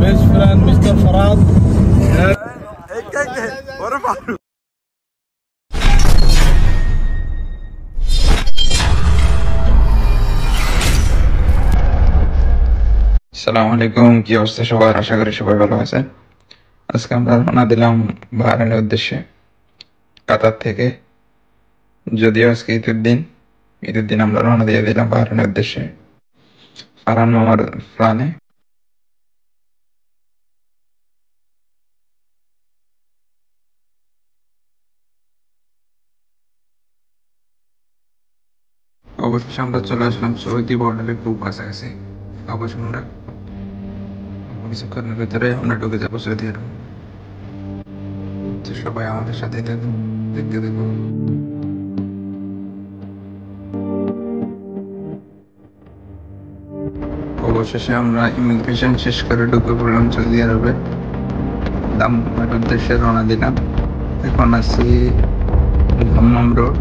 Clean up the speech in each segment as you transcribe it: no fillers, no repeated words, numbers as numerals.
best friend Mr. Farad. আসসালামু আলাইকুম, কি অবস্থা সবার? আশা করি সবাই ভালো আছেন। আজকে আমরা রওনা দিলাম বাহরাইনের উদ্দেশ্যে কাতার থেকে। যদিও আজকে ঈদের দিন আমরা রওনা দিয়ে দিলাম বাহরাইনের উদ্দেশ্যে ফারহান মামার প্ল্যানে। অবশেষে আমরা চলে আসলাম সৌদি বর্ডারের খুব কাছাকাছি। অবশ্য আমরা কিছুক্ষণের ভিতরে আমরা ঢুকে যাবো সৌদি আরব। তো সবাই আমাদের সাথে দেখতে দেখুন। অবশেষে আমরা ইমিগ্রেশন শেষ করে ঢুকে পড়লাম সৌদি আরবে। দাম্মামের উদ্দেশ্যে রওনা দিলাম। এখন আছি Dammam road,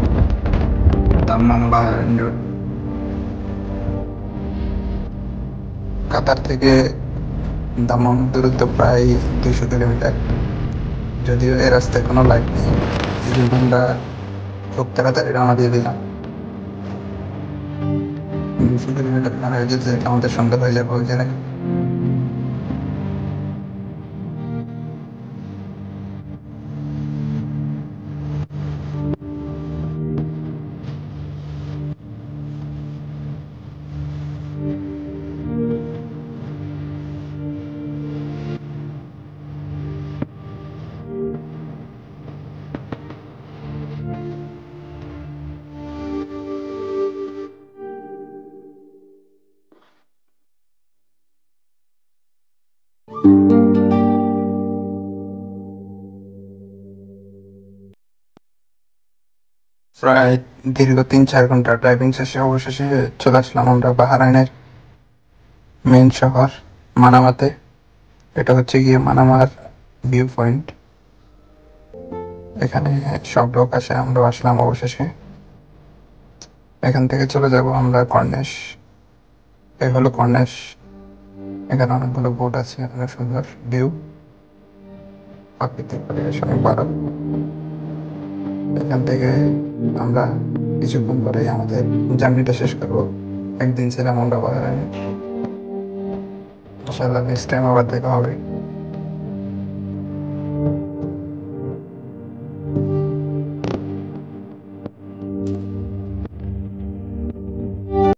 Dammam Bahrain road. Qatar থেকে দাম্মাম দূরত্ব প্রায় 200 কিলোমিটার। যদিও এই রাস্তায় কোনো লাইট নেই, এই জন্য আমরা খুব তাড়াতাড়ি রওনা দিয়ে দিলাম। 200 কিলোমিটার পার হয়ে যেতে আমাদের সন্ধ্যা হয়ে যাবে ওই জায়গায়। প্রায় দীর্ঘ 3-4 ঘন্টা ড্রাইভিং শেষে অবশেষে চলে আসলাম আমরা বাহরাইনের মেন শহর মানামাতে। এটা হচ্ছে গিয়ে মানামার ভিউ পয়েন্ট। এখানে সব লোক আসে, আমরা আসলাম অবশেষে। এখান থেকে চলে যাব আমরা কর্নেশ। এই হলো কর্নেশ। এখানে অনেকগুলো বোট আছে, অনেক সুন্দর ভিউ, প্রাকৃতিক পরিবেশ অনেক ভালো। এখান থেকে আমরা কিছুক্ষণ পরে আমাদের জার্নিটা শেষ করবো। একদিন ছিলাম আমরা বাহরাইনে। ইনশাআল্লাহ নেক্সট টাইম আবার দেখা হবে।